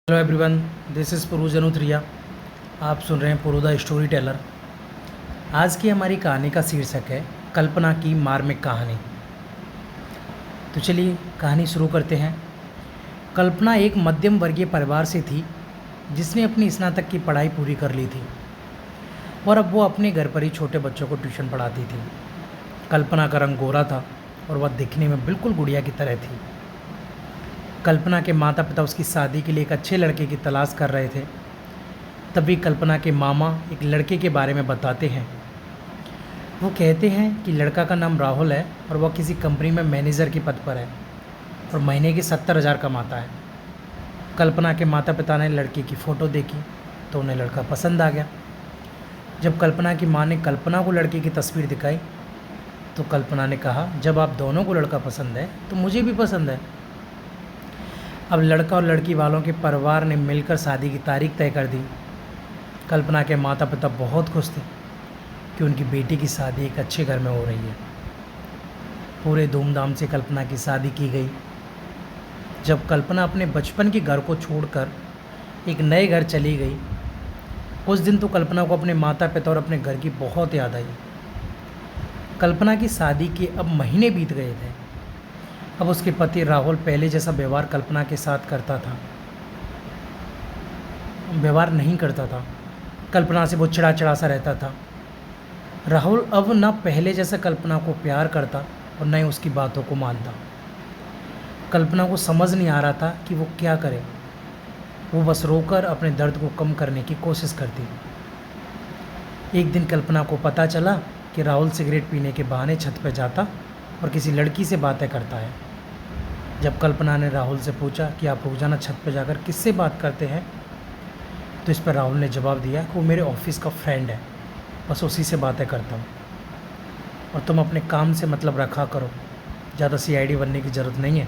Hello everyone, this is Puruj Anutriya. आप सुन रहे हैं पुरु द स्टोरी टेलर। आज की हमारी कहानी का शीर्षक है कल्पना की मार्मिक कहानी। तो चलिए कहानी शुरू करते हैं। कल्पना एक मध्यम वर्गीय परिवार से थी जिसने अपनी स्नातक की पढ़ाई पूरी कर ली थी और अब वो अपने घर पर ही छोटे बच्चों को ट्यूशन पढ़ाती थी। कल्पना का रंग गोरा था और वह दिखने में बिल्कुल गुड़िया की तरह थी। कल्पना के माता पिता उसकी शादी के लिए एक अच्छे लड़के की तलाश कर रहे थे। तभी कल्पना के मामा एक लड़के के बारे में बताते हैं। वो कहते हैं कि लड़का का नाम राहुल है और वह किसी कंपनी में मैनेजर के पद पर है और महीने के 70,000 कमाता है। कल्पना के माता पिता ने लड़के की फ़ोटो देखी तो उन्हें लड़का पसंद आ गया। जब कल्पना की माँ ने कल्पना को लड़के की तस्वीर दिखाई तो कल्पना ने कहा, जब आप दोनों को लड़का पसंद है तो मुझे भी पसंद है। अब लड़का और लड़की वालों के परिवार ने मिलकर शादी की तारीख तय कर दी। कल्पना के माता पिता बहुत खुश थे कि उनकी बेटी की शादी एक अच्छे घर में हो रही है। पूरे धूमधाम से कल्पना की शादी की गई। जब कल्पना अपने बचपन के घर को छोड़कर एक नए घर चली गई, उस दिन तो कल्पना को अपने माता पिता और अपने घर की बहुत याद आई। कल्पना की शादी के अब महीने बीत गए थे। अब उसके पति राहुल पहले जैसा व्यवहार कल्पना के साथ व्यवहार नहीं करता था। कल्पना से वो चिड़ा सा रहता था। राहुल अब न पहले जैसा कल्पना को प्यार करता और न ही उसकी बातों को मानता। कल्पना को समझ नहीं आ रहा था कि वो क्या करे। वो बस रोकर अपने दर्द को कम करने की कोशिश करती। एक दिन कल्पना को पता चला कि राहुल सिगरेट पीने के बहाने छत पर जाता और किसी लड़की से बातें करता है। जब कल्पना ने राहुल से पूछा कि आप रोज़ाना छत पर जाकर किससे बात करते हैं, तो इस पर राहुल ने जवाब दिया कि वो मेरे ऑफिस का फ्रेंड है, बस उसी से बातें करता हूँ और तुम अपने काम से मतलब रखा करो, ज़्यादा सीआईडी बनने की ज़रूरत नहीं है।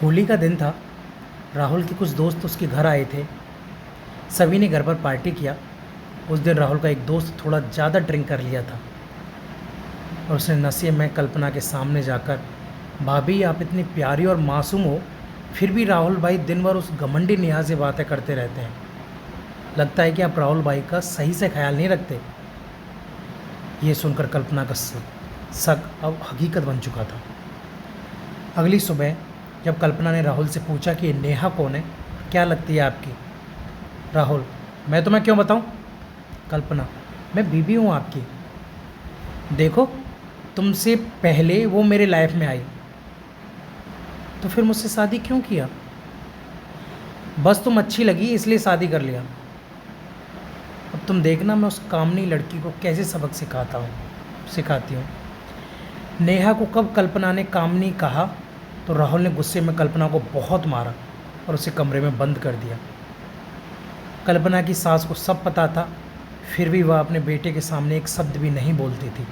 होली का दिन था। राहुल के कुछ दोस्त उसके घर आए थे। सभी ने घर पर पार्टी किया। उस दिन राहुल का एक दोस्त थोड़ा ज़्यादा ड्रिंक कर लिया था और उसने नशे में कल्पना के सामने जाकर, भाभी आप इतनी प्यारी और मासूम हो, फिर भी राहुल भाई दिन भर उस घमंडी नेहा से बातें करते रहते हैं। लगता है कि आप राहुल भाई का सही से ख्याल नहीं रखते। ये सुनकर कल्पना का शक अब हकीकत बन चुका था। अगली सुबह जब कल्पना ने राहुल से पूछा कि नेहा कौन है, क्या लगती है आपकी? राहुल, मैं तुम्हें क्यों बताऊं? कल्पना, मैं बीवी हूँ आपकी। देखो, तुमसे पहले वो मेरे लाइफ में आई तो फिर मुझसे शादी क्यों किया? बस तुम अच्छी लगी इसलिए शादी कर लिया। अब तुम देखना मैं उस कामनी लड़की को कैसे सबक सिखाती हूँ। नेहा को कब कल्पना ने कामनी कहा तो राहुल ने गुस्से में कल्पना को बहुत मारा और उसे कमरे में बंद कर दिया। कल्पना की सास को सब पता था, फिर भी वह अपने बेटे के सामने एक शब्द भी नहीं बोलती थी।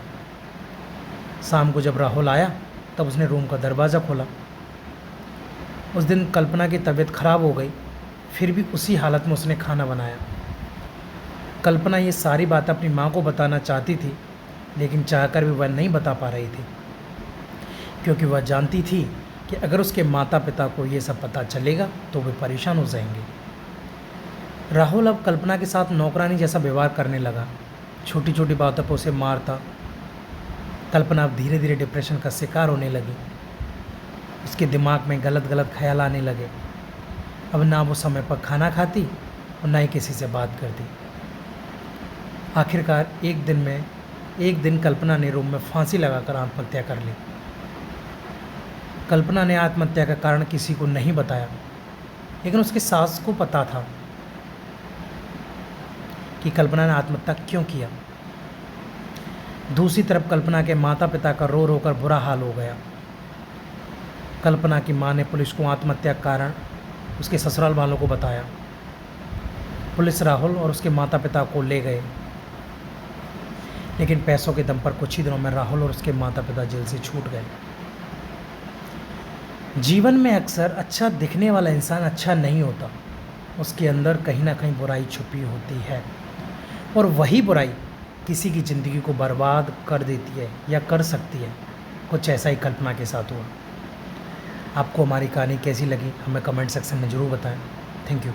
शाम को जब राहुल आया तब उसने रूम का दरवाज़ा खोला। उस दिन कल्पना की तबीयत खराब हो गई, फिर भी उसी हालत में उसने खाना बनाया। कल्पना ये सारी बात अपनी माँ को बताना चाहती थी, लेकिन चाहकर भी वह नहीं बता पा रही थी, क्योंकि वह जानती थी कि अगर उसके माता पिता को ये सब पता चलेगा तो वे परेशान हो जाएंगे। राहुल अब कल्पना के साथ नौकरानी जैसा व्यवहार करने लगा। छोटी छोटी बातों पर उसे मारता। कल्पना अब धीरे धीरे डिप्रेशन का शिकार होने लगी। उसके दिमाग में गलत गलत ख्याल आने लगे। अब ना वो समय पर खाना खाती और ना ही किसी से बात करती। आखिरकार एक दिन कल्पना ने रूम में फांसी लगाकर आत्महत्या कर ली। कल्पना ने आत्महत्या का कारण किसी को नहीं बताया, लेकिन उसके सास को पता था कि कल्पना ने आत्महत्या क्यों किया। दूसरी तरफ कल्पना के माता पिता का रो रो कर बुरा हाल हो गया। कल्पना की मां ने पुलिस को आत्महत्या का कारण उसके ससुराल वालों को बताया। पुलिस राहुल और उसके माता पिता को ले गए, लेकिन पैसों के दम पर कुछ ही दिनों में राहुल और उसके माता पिता जेल से छूट गए। जीवन में अक्सर अच्छा दिखने वाला इंसान अच्छा नहीं होता। उसके अंदर कहीं ना कहीं बुराई छुपी होती है और वही बुराई किसी की ज़िंदगी को बर्बाद कर देती है या कर सकती है। कुछ ऐसा ही कल्पना के साथ हुआ। आपको हमारी कहानी कैसी लगी हमें कमेंट सेक्शन में ज़रूर बताएं। Thank you.